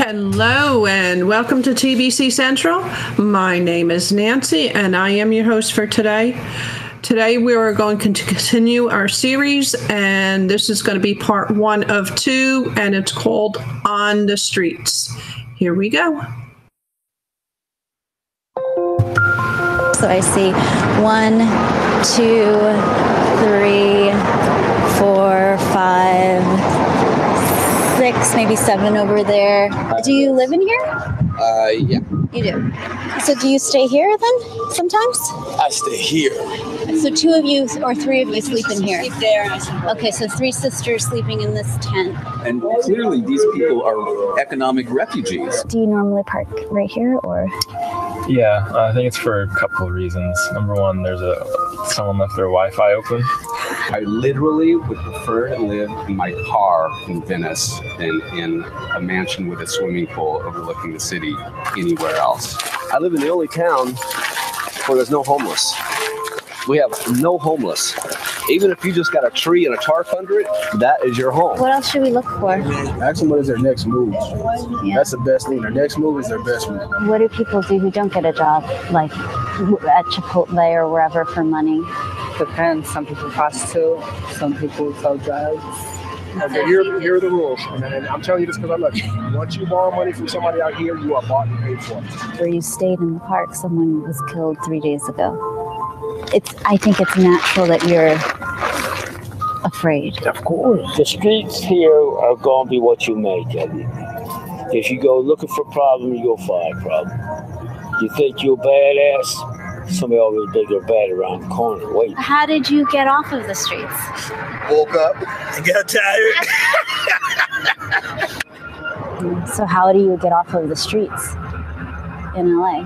Hello and welcome to TBC Central. My name is Nancy and I am your host for today. Today we are going to continue our series and this is going to be part 1 of 2 and it's called On the Streets. Here we go. So I see 1, 2, 3, 4, 5, 6, maybe 7 over there. Do you live in here? Yeah. You do. So do you stay here then sometimes? I stay here. So 2 of you or 3 of you sleep in here? Sleep there. Okay, so 3 sisters sleeping in this tent. And clearly these people are economic refugees. Do you normally park right here or? Yeah, I think it's for a couple of reasons. Number one, someone left their Wi-Fi open. I literally would prefer to live in my car in Venice than in a mansion with a swimming pool overlooking the city anywhere else. I live in the only town where there's no homeless. We have no homeless. Even if you just got a tree and a tarp under it, that is your home. What else should we look for? Ask them what is their next move. Yeah. That's the best thing. Their next move is their best move. What do people do who don't get a job, like at Chipotle or wherever for money? Depends. Some people prostitute. Some people sell drugs. Okay, here are the rules. And I'm telling you this because I love you. Once you borrow money from somebody out here, you are bought and paid for. Where you stayed in the park, someone was killed 3 days ago. I think it's natural that you're afraid. Of course. The streets here are going to be what you make of it. If you go looking for problems, you'll find problems. You think you're badass, somebody always think they're bad around the corner. Wait. How did you get off of the streets? Woke up and got tired. So how do you get off of the streets in LA?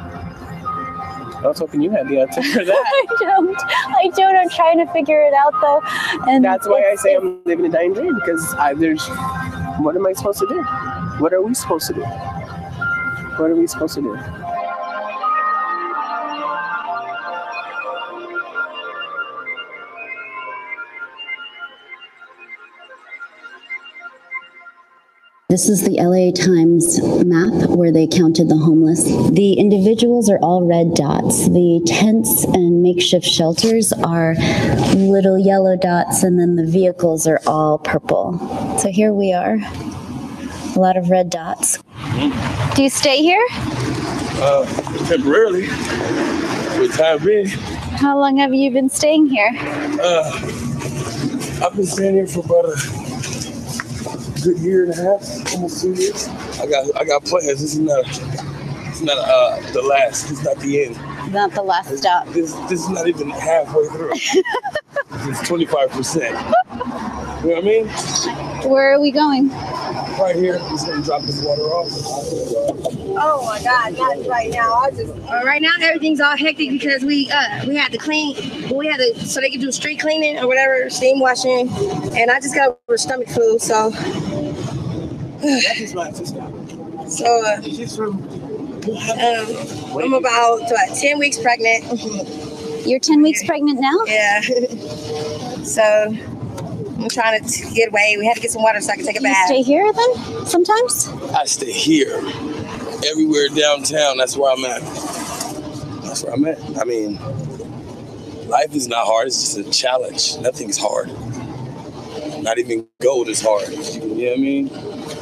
I was hoping you had the answer for that. I don't. I'm trying to figure it out though. And that's why I say I'm living a dying dream because what am I supposed to do? What are we supposed to do? What are we supposed to do? This is the LA Times map where they counted the homeless. The individuals are all red dots. The tents and makeshift shelters are little yellow dots, and then the vehicles are all purple. So here we are, a lot of red dots. Do you stay here? Temporarily. For the time being. How long have you been staying here? I've been staying here for about a good year and a half, almost 2 years. I got plans. This is not the last. It's not the end. Not the last stop. This is not even halfway through. It's 25%. You know what I mean? Where are we going? Right here. Just gonna drop this water off. Oh my God! Not right now. Right now everything's all hectic because we had to clean. So they could do street cleaning or whatever, steam washing, and I just got over stomach flu. So. I'm about 10 weeks pregnant. You're 10 weeks pregnant now? Yeah. So I'm trying to get away. We had to get some water so I could take a bath. You stay here then sometimes? I stay here. Everywhere downtown, that's where I'm at. I mean, life is not hard. It's just a challenge. Nothing's hard. Not even gold is hard. You know what I mean?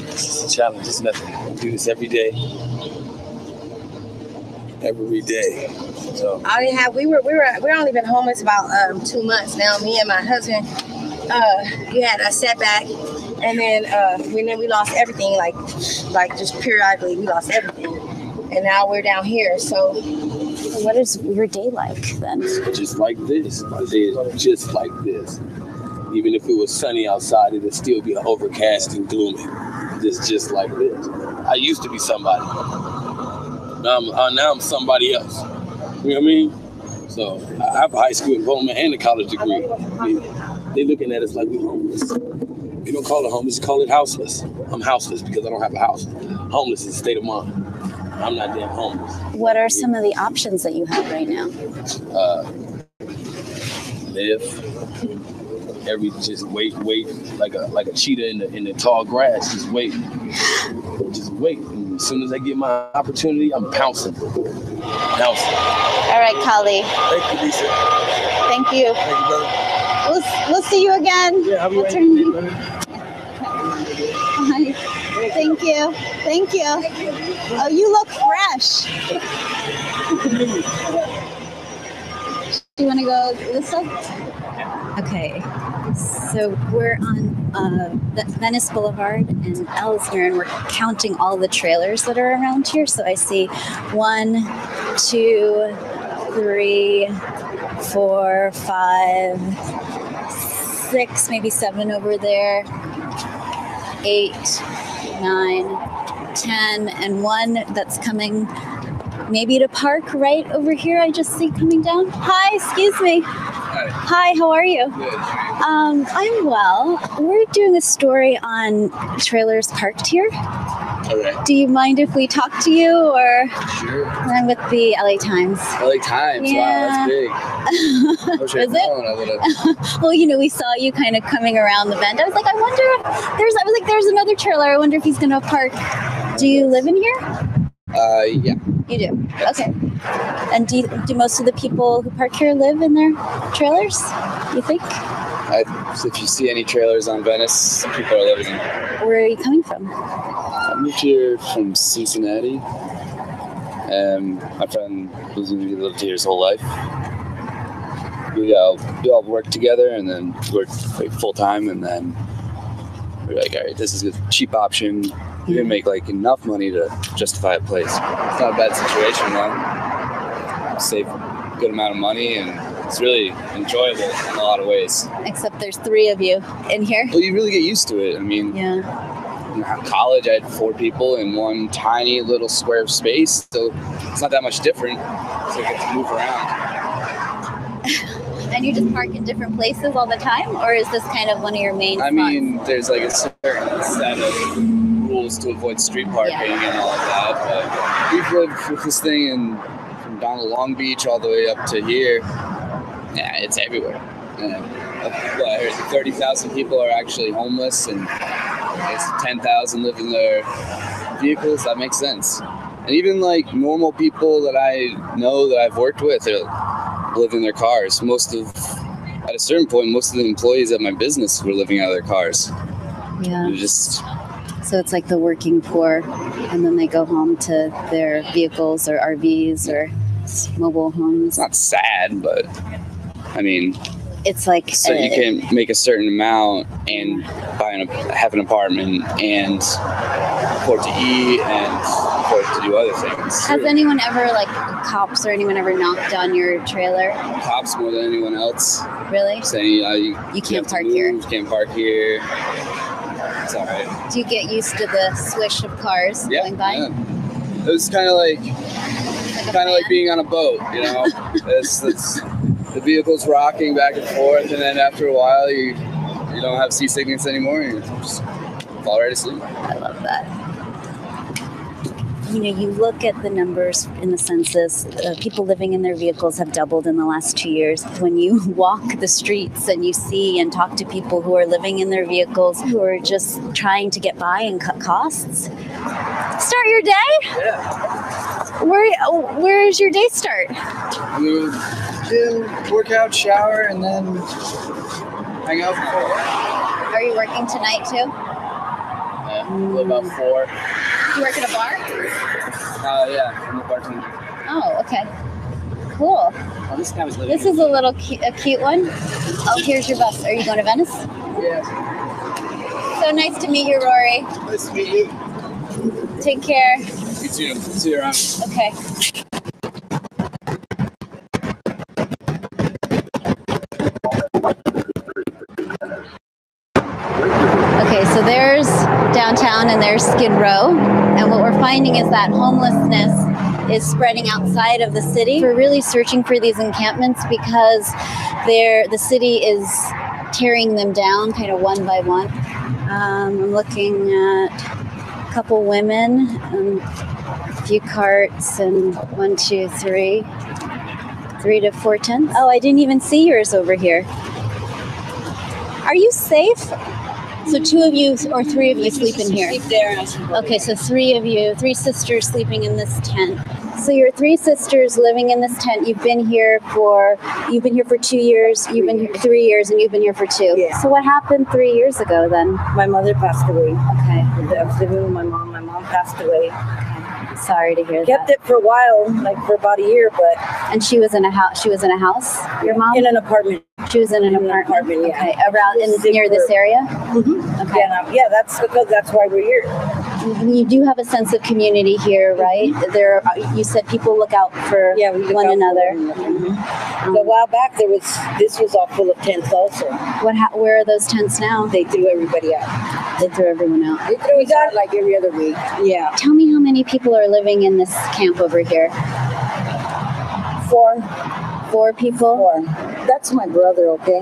It's just a challenge. It's nothing. I do this every day. Every day. So we're only been homeless about 2 months now. Me and my husband, we had a setback, and then we lost everything. Like just periodically, we lost everything, and now we're down here. So, what is your day like then? Just like this. My day is just like this. Even if it was sunny outside, it would still be overcast and gloomy. Just like this. I used to be somebody. Now I'm somebody else. You know what I mean? So I have a high school diploma and a college degree. I mean, they're looking at us like we're homeless. You don't call it homeless, call it houseless. I'm houseless because I don't have a house. Homeless is a state of mind. I'm not damn homeless. What are some of the options that you have right now? Live, just wait like a cheetah in the tall grass. Just wait. And as soon as I get my opportunity, I'm pouncing. All right, Kali. Thank you, Lisa. Thank you. Thank you, brother. We'll see you again. Yeah, I'll be What's right your name? here. Hi. Thank you. Thank you. Oh, you look fresh. Do you want to go this way? Okay. So we're on Venice Boulevard in Ellesmere, and we're counting all the trailers that are around here. So I see 1, 2, 3, 4, 5, 6, maybe 7 over there. 8, 9, 10, and 1 that's coming maybe to park right over here. I just see coming down. Hi, excuse me. Hi, how are you? I'm well. We're doing a story on trailers parked here. Okay. Do you mind if we talk to you, or? Sure. I'm with the LA Times. LA Times, Yeah. wow, that's big. Is it? Well, we saw you kind of coming around the bend. I was like, I wonder if there's another trailer. I wonder if he's gonna park. Do you live in here? Yeah. You do? Okay. And do most of the people who park here live in their trailers, you think? If you see any trailers on Venice, some people are living in there. Where are you coming from? I moved here from Cincinnati. My friend lived here his whole life. We all worked together and then worked like full time, and then we were like, all right, this is a cheap option. We didn't make like enough money to justify a place. It's not a bad situation though. Save a good amount of money, and it's really enjoyable in a lot of ways. Except there's 3 of you in here. Well, you really get used to it. I mean, yeah. In college, I had 4 people in one tiny little square of space, so it's not that much different. So I get to move around. And you just park in different places all the time, or is this kind of one of your main spots? I mean, there's like a certain set of rules to avoid street parking and all of that, but we've lived with this thing from down to Long Beach all the way up to here. Yeah, it's everywhere. I heard 30,000 people are actually homeless, and 10,000 live in their vehicles. That makes sense. And even like normal people that I know that I've worked with live in their cars. At a certain point, most of the employees at my business were living out of their cars. Yeah. So it's like the working poor, and then they go home to their vehicles or RVs or mobile homes. It's not sad, but I mean, it's like so you can make a certain amount and have an apartment and afford to eat and afford to do other things. Has anyone ever, like cops or anyone ever knocked on your trailer? Cops more than anyone else. Really? Saying you can't park here. You can't park here. It's all right. Do you get used to the swish of cars going by? Yeah. It was kind of like being on a boat, you know. it's the vehicle's rocking back and forth, and then after a while, you don't have seasickness anymore, and you just fall right asleep. I love that. You look at the numbers in the census, people living in their vehicles have doubled in the last 2 years. When you walk the streets and you see and talk to people who are living in their vehicles, who are just trying to get by and cut costs. Start your day? Yeah. Where is your day start? Gym, workout, shower, and then hang out for 4. Are you working tonight too? Yeah, about 4. You work at a bar? Yeah, I'm a bartender. Oh, okay. Cool. Oh, this guy was living. This is a little cute one. Oh, here's your bus. Are you going to Venice? Yeah. So nice to meet you, Rory. Nice to meet you. Take care. You too. See you around. Okay. Okay, so there's downtown and there's Skid Row, and what we're finding is that homelessness is spreading outside of the city. We're really searching for these encampments because the city is tearing them down kind of one by one. I'm looking at a couple women, a few carts, and 1, 2, 3 to 4 tents. Oh, I didn't even see yours over here. Are you safe? So 2 of you or 3 of you sleep in here? Sleep there and I sleep over Okay, so 3 of you, 3 sisters sleeping in this tent. So you're 3 sisters living in this tent. You've been here for 2 years, you've been here 3 years, and you've been here for 2. Yeah. So what happened 3 years ago then? My mother passed away. Okay. I was living with my mom. My mom passed away. Sorry to hear Kept that. it for a while, like for about a year, but And she was in a house. She was in a house. Your mom? in an apartment. She was in an apartment. Yeah. Okay. Around near this area. Mm-hmm. Okay. Yeah, that's because that's why we're here. You do have a sense of community here, right? There, you said people look out for Yeah, we look one out for another. A while back, this was all full of tents also. Where are those tents now? They threw everybody out. They threw everyone out. They threw us out like every other week. Yeah. Tell me how many people are living in this camp over here. 4. 4 people? 4. That's my brother, okay?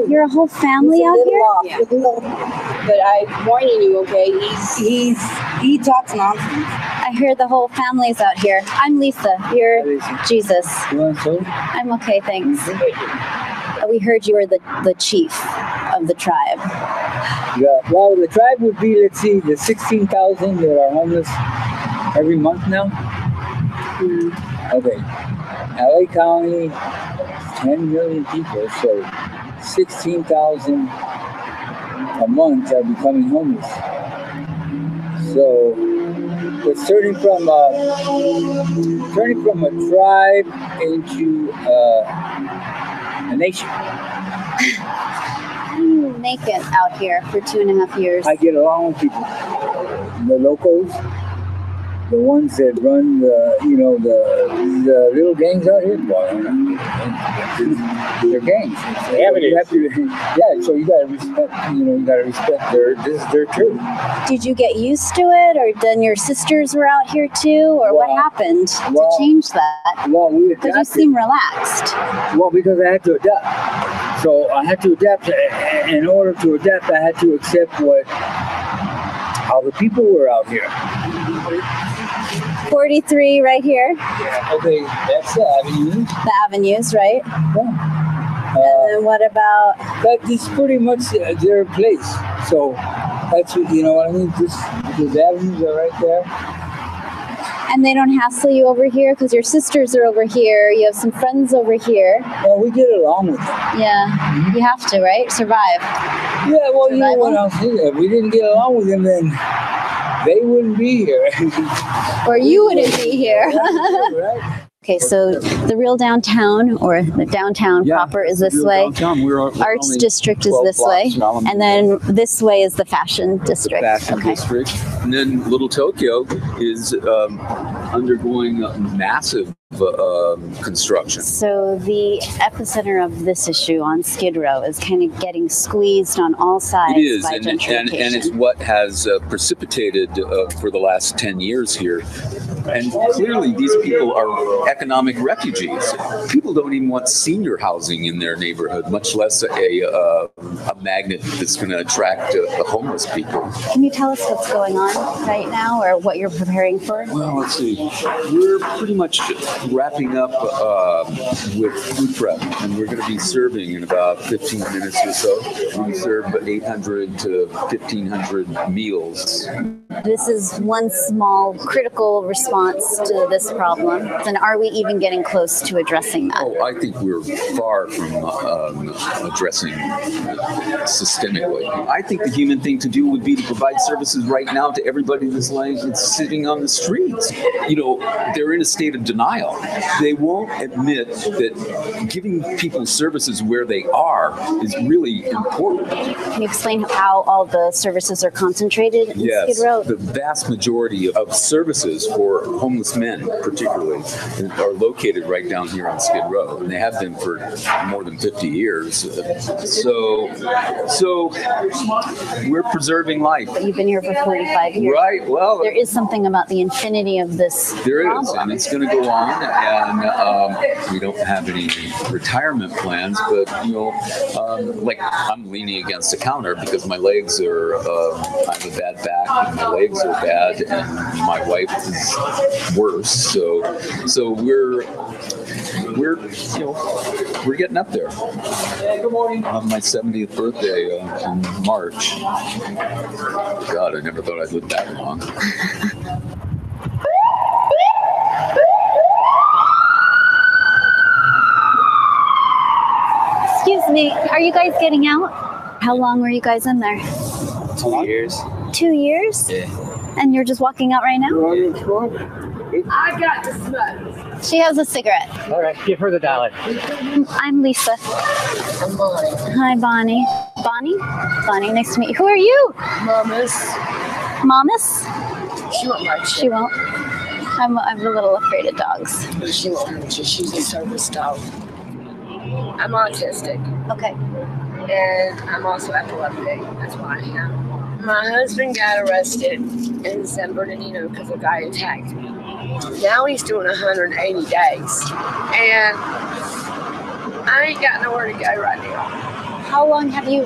You're a whole family out here? Yeah. But I'm warning you, okay? He talks nonsense. I hear the whole family's out here. I'm Lisa. You're Jesus. I'm okay, thanks. We heard you were the chief of the tribe. Yeah, well, the tribe would be, let's see, the 16,000 that are homeless every month now. Okay. LA County, 10 million people, so 16,000 a month are becoming homeless. So it's turning from a tribe into a nation. How do you make it out here for 2.5 years? I get along with people, the locals, the ones that run the little gangs out here. Well, they're gangs. So you gotta respect their truth. Did you get used to it, or then your sisters were out here too, or what happened to change that? Well, we adapted. Because you seem relaxed. Well, because I had to adapt. So I had to adapt. In order to adapt, I had to accept how the people were out here. 43 right here. Yeah, okay, that's the avenue. The avenues, right? Yeah. And then what about? That is pretty much their place. So that's you know what I mean. The avenues are right there. And they don't hassle you over here because your sisters are over here. You have some friends over here. Well, we get along with them. Yeah, you have to, right? Survive. Yeah, well, you know what I'm saying. If we didn't get along with them, then they wouldn't be here. Or you wouldn't be here. Right. Okay, so the real downtown, or the downtown proper, is this way. Arts district is this way, and then this way is the fashion district. District, and then Little Tokyo is undergoing massive construction. So the epicenter of this issue on Skid Row is kind of getting squeezed on all sides. It is, by and gentrification. it's what has precipitated for the last 10 years here. And clearly, these people are economic refugees. People don't even want senior housing in their neighborhood, much less a magnet that's going to attract the homeless people. Can you tell us what's going on right now, or what you're preparing for? Well, let's see. We're pretty much wrapping up with food prep, and we're going to be serving in about 15 minutes or so. We serve 800 to 1,500 meals. This is one small critical response to this problem. And are we even getting close to addressing that? Oh, I think we're far from addressing systemically. I think the human thing to do would be to provide services right now to everybody that's sitting on the streets. You know, they're in a state of denial. They won't admit that giving people services where they are is really important. Can you explain how all the services are concentrated in Skid Row? The vast majority of services for homeless men, particularly, are located right down here on Skid Row, and they have been for more than 50 years. So we're preserving life. But you've been here for 45 years. Right. Well, there is something about the infinity of this problem. Is, and it's going to go on. And we don't have any retirement plans, but like I'm leaning against the counter because my legs are. I have a bad back, and my legs are bad, and my wife is worse. So we're we're getting up there. Good morning. On my 70th birthday in March. God, I never thought I'd live that long. Excuse me, are you guys getting out? How long were you guys in there? 2 years. 2 years? Yeah. And you're just walking out right now? I got the smoke. She has a cigarette. All right, give her the dollar. I'm Lisa. I'm Bonnie. Hi, Bonnie. Bonnie? Bonnie, nice to meet you. Who are you? Mamas. Mamas? She won't bite you. She won't. I'm a little afraid of dogs. She won't hurt you. She's a service dog. I'm autistic. Okay. And I'm also epileptic. That's why I am. My husband got arrested in San Bernardino because a guy attacked me. Now he's doing 180 days. And I ain't got nowhere to go right now. How long have you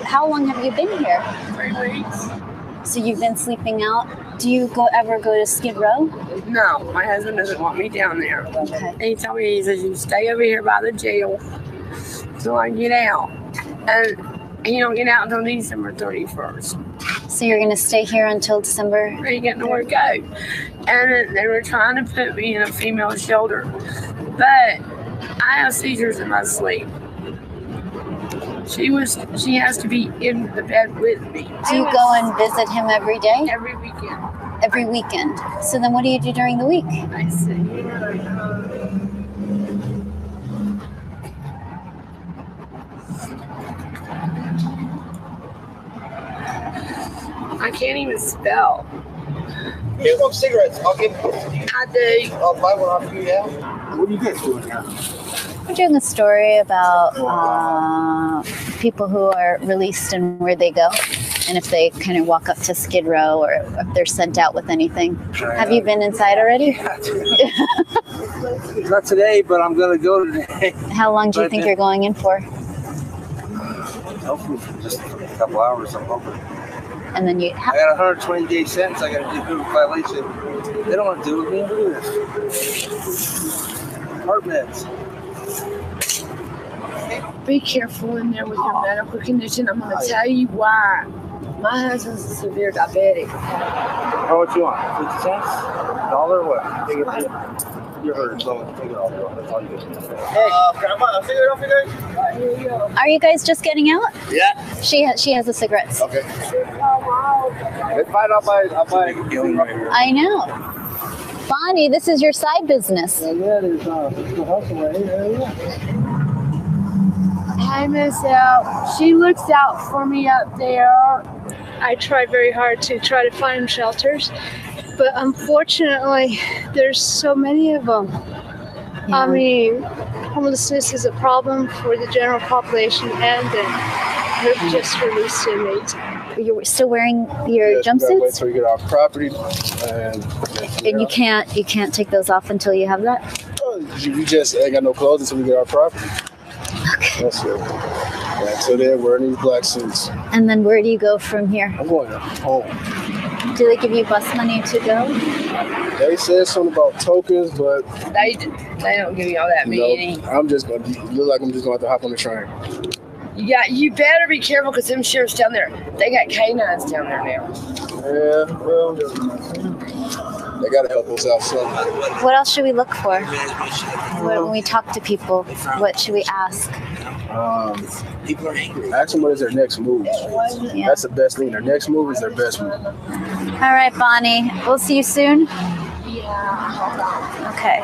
been here? 3 weeks. So you've been sleeping out? Do you ever go to Skid Row? No, my husband doesn't want me down there. Okay. He told me, he says, you stay over here by the jail till I get out. And he don't get out until December 31st. So you're going to stay here until December? I ain't got nowhere to go. And they were trying to put me in a female shelter. But I have seizures in my sleep. She has to be in the bed with me. Do you go and visit him every day? Every weekend. Every weekend. So then what do you do during the week? I see. I can't even spell. You smoke cigarettes? I'll give. I do. I'll buy one off you now. What are you guys doing here? We're doing a story about people who are released and where they go, and if they kind of walk up to Skid Row or if they're sent out with anything. Have you been inside already? Not today, but I'm gonna go today. How long do you think you're going in for? Hopefully, just a couple hours. I'm hoping. And then you. I got a 120-day sentence. I got to do a violation. They don't want to do with me. Look at this. Heart meds. Be careful in there with your medical condition. I'm going to tell you why. My husband's a severe diabetic. How much you want? 50 cents? $1 or what? Take it. You're hurt, so take it all. That's all you get. Hey, Grandma, a cigarette off you guys? Here you go. Are you guys just getting out? Yeah. She has the cigarettes. Okay. It's fine. I'll buy. I know. Bonnie, this is your side business. Yeah, there's a hustle right here. Hi, Miss L. She looks out for me up there. I try very hard to try to find shelters, but unfortunately, there's so many of them. Yeah. I mean, homelessness is a problem for the general population and the just released inmates. You're still wearing your jumpsuits? Wait till you get off property, and you can't take those off until you have that? We just ain't got no clothes until we get our property. Okay. That's it. Yeah, so they're wearing these black suits. And then where do you go from here? I'm going home. Do they give you bus money to go? They said something about tokens, but they don't give you all that money. I'm just gonna look like I'm just gonna have to hop on the train. Yeah, you better be careful because them sheriffs down there, they got canines down there now. Yeah, well, they gotta help us out somehow. What else should we look for when we talk to people? What should we ask? People are angry. Ask them what is their next move. Yeah. That's the best thing. Their next move is their best move. All right, Bonnie. We'll see you soon. Yeah, hold on. Okay.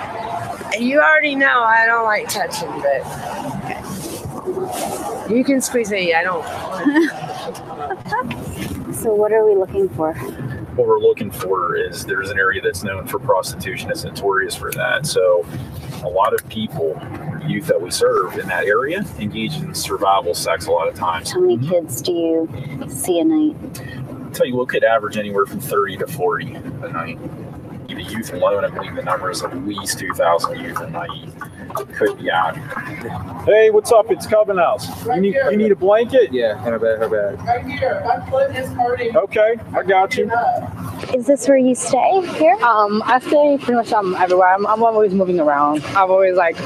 And you already know I don't like touching, but okay. You can squeeze me. I don't. So what are we looking for? What we're looking for is there's an area that's known for prostitution. It's notorious for that. So a lot of people, youth that we serve in that area, engage in survival sex a lot of times. How many kids do you see a night? I'll tell you, we could average anywhere from 30 to 40 a night. The youth alone, I believe the number is at least 2,000 youth a night. Could be out. Hey, what's up? It's Coven House. You need a blanket? Yeah, her bag. Okay, I got you. Is this where you stay here? I stay pretty much everywhere. I'm always moving around. I'm always like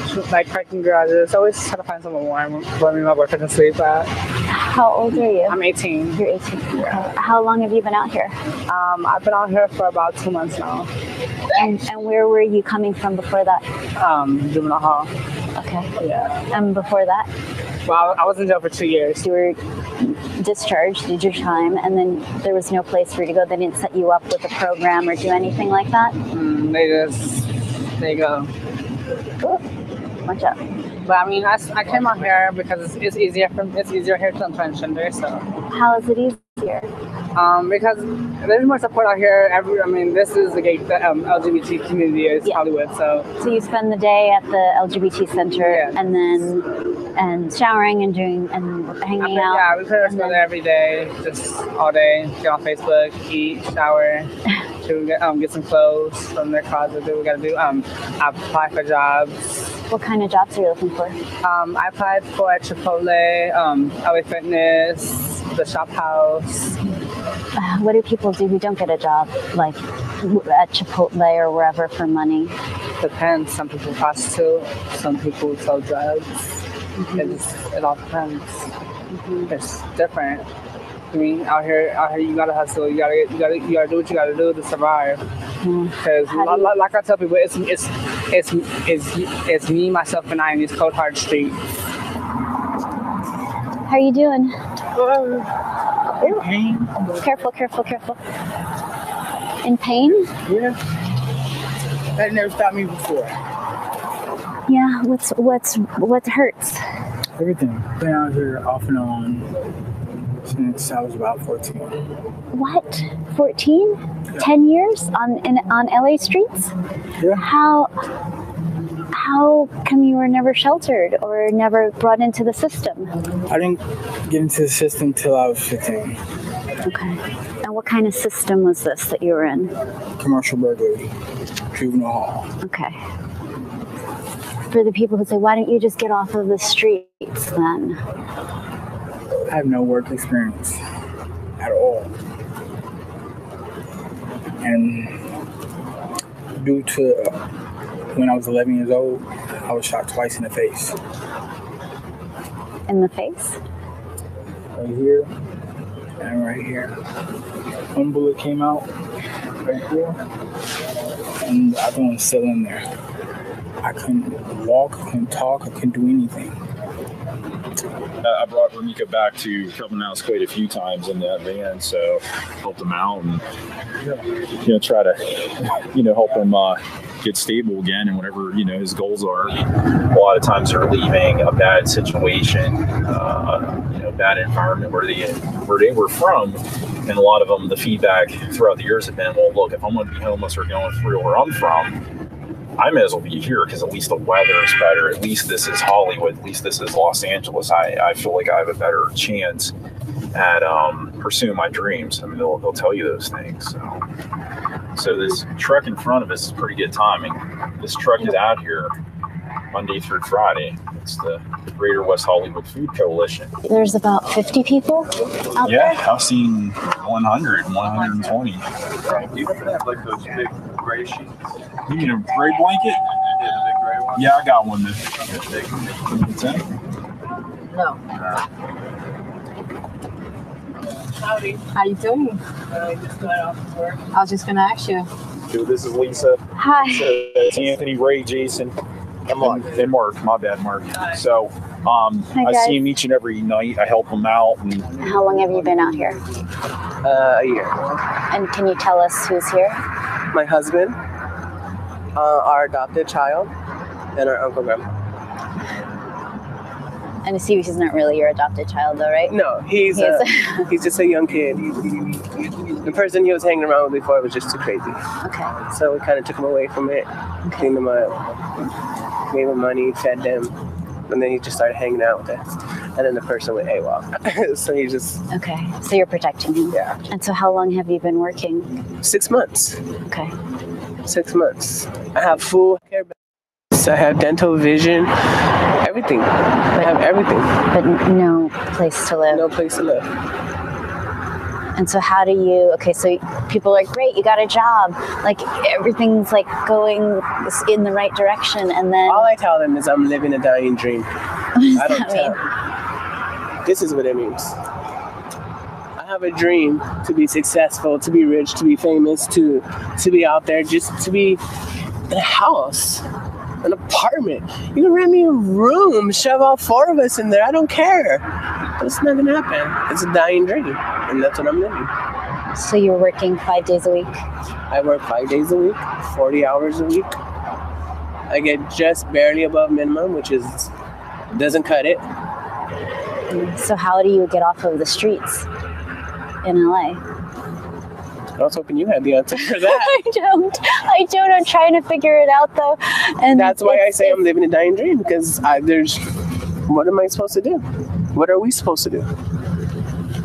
cracking garages. Always trying to find somewhere warm where my boyfriend can sleep at. How old are you? I'm 18. You're 18. Okay. How long have you been out here? I've been out here for about 2 months now. And where were you coming from before that? Juvenile hall. Okay. Yeah. And before that? Well, I was in jail for 2 years. You were discharged, did your time, and then there was no place for you to go. They didn't set you up with a program or do anything like that? They go. Watch out. But I mean, I came out here because it's easier here to transgender. So how is it easier? Because there's more support out here. This is the LGBT community is Hollywood. So you spend the day at the LGBT center and showering and hanging out. Yeah, we pretty much go there every day, just all day. Get on Facebook, eat, shower, get some clothes from their closet. Do what we gotta do. Apply for jobs. What kind of jobs are you looking for? I applied for Chipotle, LA Fitness, the Shop House. What do people do who don't get a job, like at Chipotle or wherever, for money? Depends. Some people prostitute. Some people sell drugs. Mm-hmm. It all depends. Mm-hmm. It's different. I mean, out here, you gotta hustle. You gotta do what you gotta do to survive. Because, like I tell people, it's me, myself, and I in these cold hard streets. How are you doing? In pain. Careful. In pain? Yeah. That never stopped me before. Yeah. What hurts? Everything. Been out here off and on since I was about 14. What? 14? Yeah. 10 years on LA streets? Yeah. How come you were never sheltered or never brought into the system? I didn't get into the system till I was 15. Okay. And what kind of system was this that you were in? Commercial burglary, juvenile hall. Okay. For the people who say, why don't you just get off of the streets then? I have no work experience at all. And due to when I was 11 years old, I was shot twice in the face. In the face? Right here and right here. One bullet came out right here, and the other one's still in there. I couldn't walk, I couldn't talk, I couldn't do anything. I brought Ramika back to Clubhouse quite a few times in that van, so helped him out and try to help him get stable again and whatever his goals are. A lot of times they're leaving a bad situation, bad environment where they were from, and a lot of them, the feedback throughout the years have been, well, look, if I'm going to be homeless or going through where I'm from, I may as well be here because at least the weather is better. At least this is Hollywood. At least this is Los Angeles. I feel like I have a better chance at pursuing my dreams. I mean, they'll tell you those things. So this truck in front of us is pretty good timing. This truck is out here Monday through Friday. It's the Greater West Hollywood Food Coalition. There's about 50 people out there? Yeah, I've seen 100, 120. You have like those big gray sheets. You mean a gray blanket? Yeah, the big gray one. Yeah, I got one. No. Howdy. How you doing? Just got off work. I was just going to ask you. Dude, this is Lisa. Hi. It's Anthony, Ray, Jason, and Mark. My bad, Mark. So I see him each and every night. I help him out. And how long have you been out here? A year. And can you tell us who's here? My husband, our adopted child, and our uncle grandma. And he's not really your adopted child, though, right? No, he's just a young kid. The person he was hanging around with before was just too crazy. Okay. So we kind of took him away from it, cleaned him up, gave him money, fed them, and then he just started hanging out with us. And then the person went AWOL. So he just... Okay. So you're protecting him? Yeah. And so how long have you been working? 6 months. Okay. 6 months. I have full care. I have dental, vision, everything. I have everything. But no place to live. No place to live. And so how do you, so people are like, great, you got a job. Like everything's like going in the right direction. And then all I tell them is I'm living a dying dream. What does that mean? This is what it means. I have a dream to be successful, to be rich, to be famous, to be out there, just to be in a house, an apartment. You can rent me a room, shove all 4 of us in there. I don't care. But it's not gonna happen. It's a dying dream, and that's what I'm living. So you're working 5 days a week? I work 5 days a week, 40 hours a week. I get just barely above minimum, which doesn't cut it. So how do you get off of the streets in LA? I was hoping you had the answer for that. I don't. I'm trying to figure it out though. And that's why I say I'm living a dying dream, because what am I supposed to do? What are we supposed to do?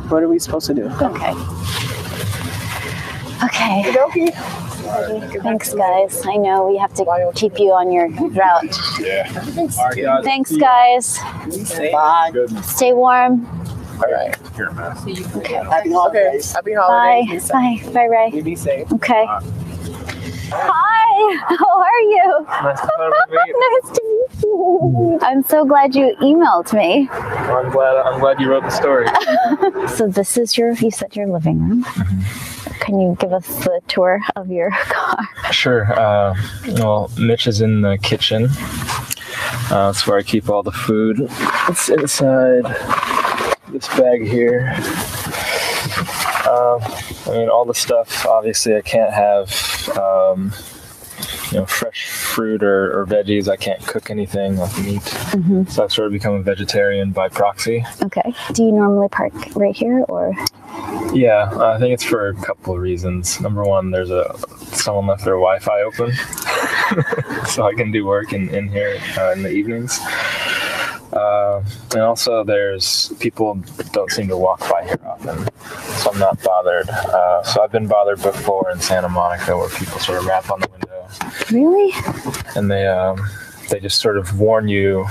What are we supposed to do? Okay. Thanks, guys. I know we have to keep you on your route. Yeah. Thanks, guys. Bye. Stay warm. All right. Here, man. Okay. Happy holidays. Happy holidays. Bye, Ray. You be safe. Okay. Hi. How are you? Nice to Nice to meet you. I'm so glad you emailed me. Well, I'm glad you wrote the story. So this is your living room. Mm-hmm. Can you give us the tour of your car? Sure. Well, Mitch is in the kitchen. That's where I keep all the food. It's inside this bag here. All the stuff, obviously I can't have, fresh fruit or veggies. I can't cook anything like meat. Mm-hmm. So I've sort of become a vegetarian by proxy. Okay. Do you normally park right here or? Yeah, I think it's for a couple of reasons. Number one, someone left their Wi-Fi open, so I can do work in here in the evenings. And also there's people don't seem to walk by here often, so I'm not bothered. So I've been bothered before in Santa Monica where people sort of rap on the window. Really? And they just sort of warn you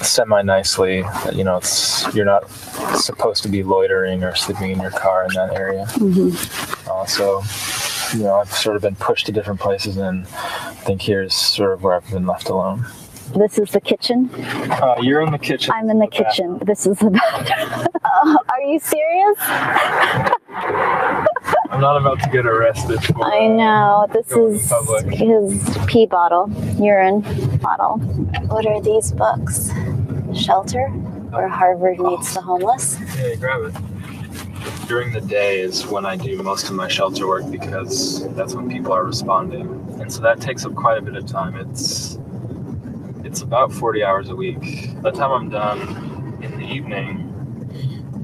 semi-nicely that, you're not supposed to be loitering or sleeping in your car in that area. Mm-hmm. So, I've sort of been pushed to different places, and I think here's sort of where I've been left alone. This is the kitchen? You're in the kitchen. I'm in the kitchen. This is the bathroom. Are you serious? I'm not about to get arrested. I know. This is his pee bottle, urine bottle. What are these books? Shelter? Where Harvard meets the homeless? Yeah, grab it. During the day is when I do most of my shelter work, because that's when people are responding. And so that takes up quite a bit of time. It's about 40 hours a week. By the time I'm done in the evening,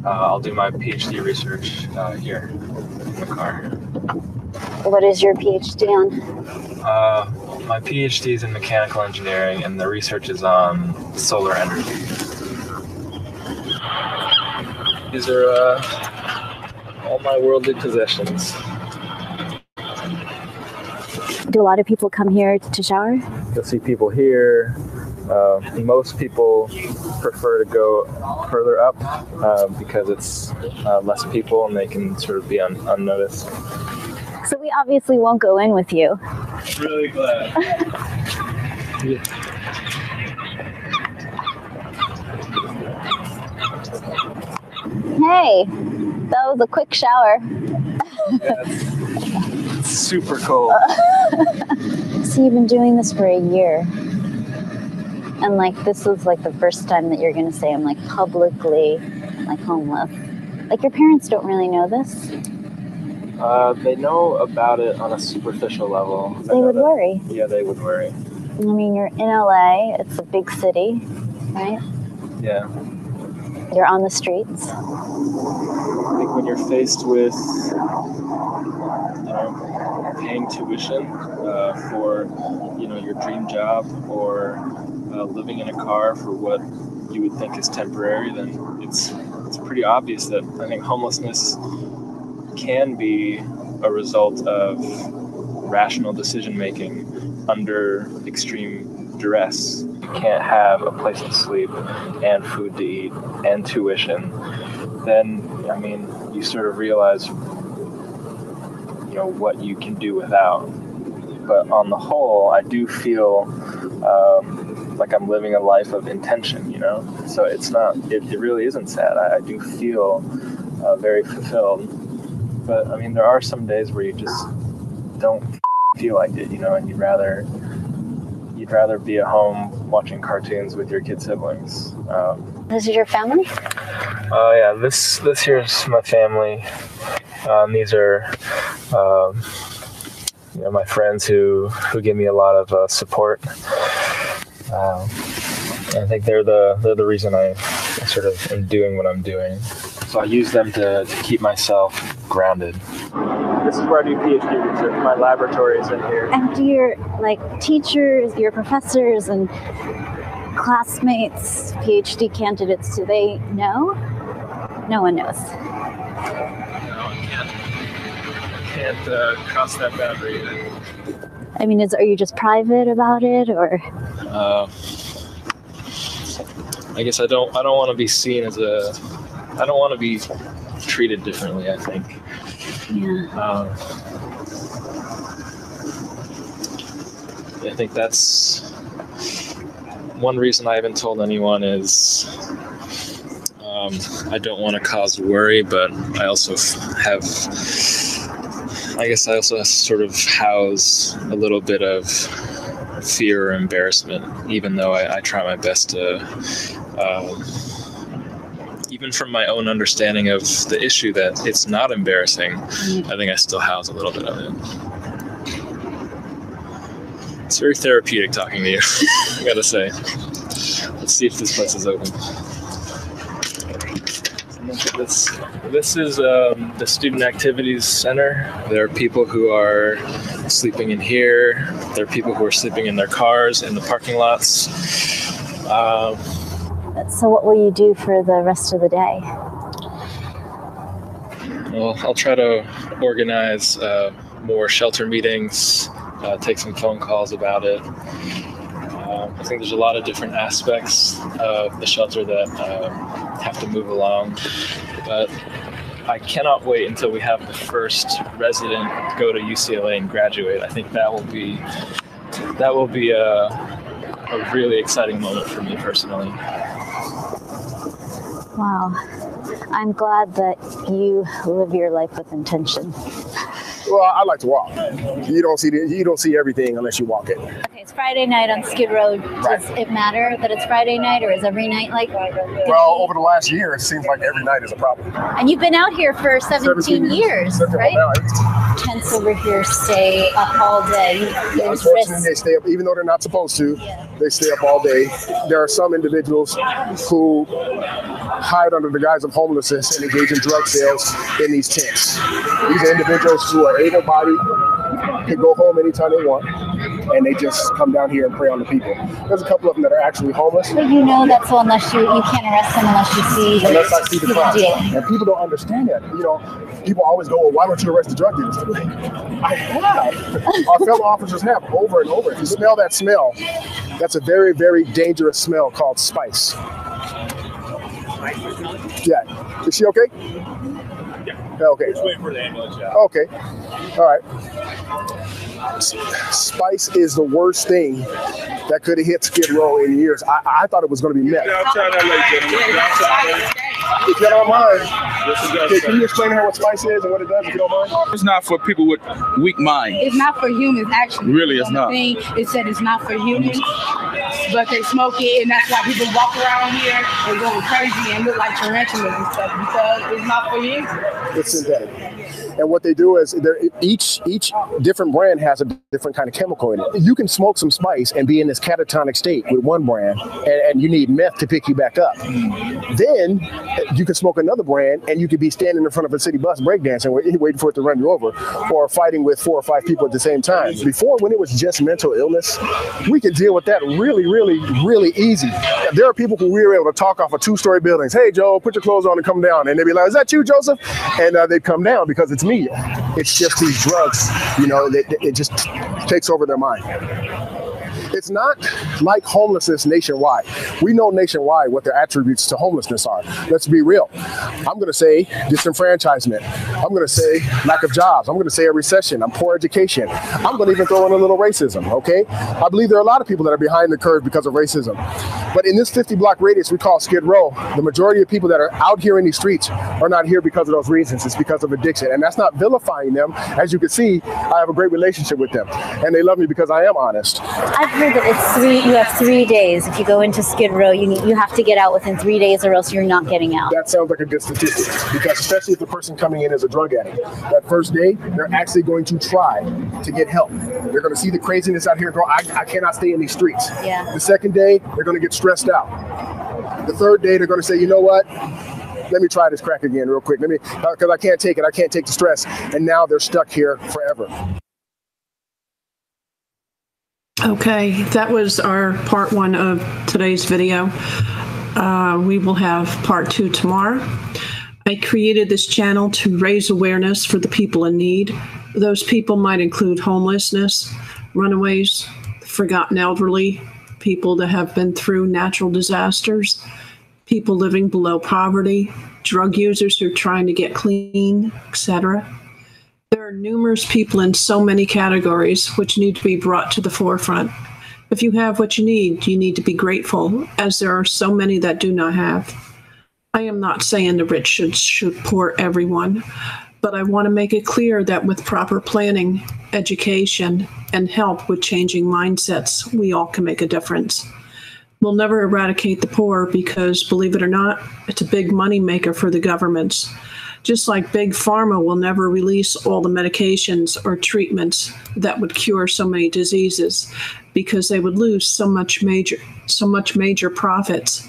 I'll do my PhD research here in the car. What is your PhD on? My PhD is in mechanical engineering, and the research is on solar energy. These are all my worldly possessions. Do a lot of people come here to shower? You'll see people here. Most people prefer to go further up because it's less people and they can sort of be unnoticed. So we obviously won't go in with you. Really glad. Hey, that was a quick shower. Yeah, it's super cold. So you've been doing this for a year. And this is the first time that you're going to say I'm publicly homeless. Your parents don't really know this. They know about it on a superficial level. They would worry. Yeah, they would worry. I mean, you're in LA. It's a big city, right? Yeah. You're on the streets. I think when you're faced with, paying tuition for, your dream job, or living in a car for what you would think is temporary, then it's pretty obvious that I think homelessness can be a result of rational decision making under extreme duress. You can't have a place to sleep and food to eat and tuition, then I mean, you sort of realize, what you can do without. But on the whole, I do feel like I'm living a life of intention, So it's not, it really isn't sad. I do feel very fulfilled. But I mean, there are some days where you just don't feel like it, and you'd rather be at home watching cartoons with your kid siblings. This is your family? Yeah, this here's my family. These are my friends who give me a lot of support. I think they're the reason I sort of am doing what I'm doing. So I use them to keep myself grounded. This is where I do PhD research. My laboratory is in here. And do your teachers, your professors and classmates, PhD candidates, do they know? No one knows. No, I can't cross that boundary. I mean, are you just private about it, or? I guess I don't want to be seen as I don't want to be treated differently, I think. Yeah. I think that's one reason I haven't told anyone is I don't want to cause worry, but I also sort of house a little bit of fear or embarrassment, even though I try my best to, even from my own understanding of the issue, that it's not embarrassing. I think I still house a little bit of it. It's very therapeutic talking to you, I gotta say. Let's see if this place is open. This is the Student Activities Center. There are people who are sleeping in here. There are people who are sleeping in their cars in the parking lots. So what will you do for the rest of the day? Well, I'll try to organize more shelter meetings, take some phone calls about it. I think there's a lot of different aspects of the shelter that have to move along, but I cannot wait until we have the first resident go to UCLA and graduate. I think that will be a really exciting moment for me personally. Wow. I'm glad that you live your life with intention. Well, I like to walk. You don't see everything unless you walk it. Okay, it's Friday night on Skid Row. Does it matter that it's Friday night, or is every night like? Well, over the last year, it seems like every night is a problem. And you've been out here for 17 years, right? Tents over here stay up all day. There's Unfortunately, risk. they stay up, even though they're not supposed to. They stay up all day. There are some individuals who hide under the guise of homelessness and engage in drug sales in these tents. These are individuals who are able-bodied, can go home anytime they want, and they just come down here and prey on the people. There's a couple of them that are actually homeless. But you know that, so unless you can't arrest them unless you see the crime. deal. And people don't understand that. People always go, well, why don't you arrest the drug dealers? I have. Our fellow officers have over and over. If you smell that smell, that's a very, very dangerous smell called spice. Yeah. Is she okay? Yeah. Okay. Just waiting for the ambulance. Yeah. Okay. All right. Spice is the worst thing that could have hit Skid Row in years. I thought it was going to be meth. If you don't mind, can you explain to her what spice is and what it does, if you don't mind? It's not for people with weak minds. It's not for humans, actually. Really, it's not. It said it's not for humans, but they smoke it, and that's why people walk around here and going crazy and look like tarantulas and stuff, because it's not for you. It's synthetic. And what they do is each different brand has a different kind of chemical in it. You can smoke some spice and be in this catatonic state with one brand, and you need meth to pick you back up. Then you can smoke another brand, and you could be standing in front of a city bus breakdancing, waiting for it to run you over, or fighting with 4 or 5 people at the same time. Before, when it was just mental illness, we could deal with that really, really, really easy. There are people who we were able to talk off of 2-story buildings. Hey, Joe, put your clothes on and come down. And they'd be like, is that you, Joseph? And they'd come down because it's me. It's just these drugs, it just takes over their mind. It's not like homelessness nationwide. We know nationwide what the attributes to homelessness are. Let's be real. I'm going to say disenfranchisement. I'm going to say lack of jobs. I'm going to say a recession. I'm poor education. I'm going to even throw in a little racism, okay? I believe there are a lot of people that are behind the curve because of racism. But in this 50-block radius we call Skid Row, the majority of people that are out here in these streets are not here because of those reasons. It's because of addiction. And that's not vilifying them. As you can see, I have a great relationship with them. And they love me because I am honest. I've heard that you have 3 days. If you go into Skid Row, you have to get out within 3 days or else you're not getting out. That sounds like a good statistic, because especially if the person coming in is a drug addict, that first day, they're actually going to try to get help. They're going to see the craziness out here and go, I cannot stay in these streets. Yeah. The second day, they're going to get stressed out. The third day, they're going to say, you know what? Let me try this crack again real quick. Because I can't take it. I can't take the stress. And now they're stuck here forever. Okay, that was our part 1 of today's video. We will have part 2 tomorrow. I created this channel to raise awareness for the people in need. Those people might include homelessness, runaways, forgotten elderly, people that have been through natural disasters, people living below poverty, drug users who are trying to get clean, etc. There are numerous people in so many categories which need to be brought to the forefront. If you have what you need to be grateful, as there are so many that do not have. I am not saying the rich should support everyone, but I want to make it clear that with proper planning, education, and help with changing mindsets, we all can make a difference. We'll never eradicate the poor because, believe it or not, it's a big money maker for the governments. Just like Big Pharma will never release all the medications or treatments that would cure so many diseases because they would lose so much major profits.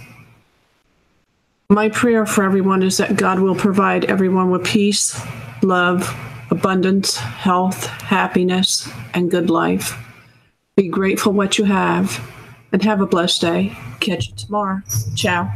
My prayer for everyone is that God will provide everyone with peace, love, abundance, health, happiness, and good life. Be grateful what you have, and have a blessed day. Catch you tomorrow. Ciao.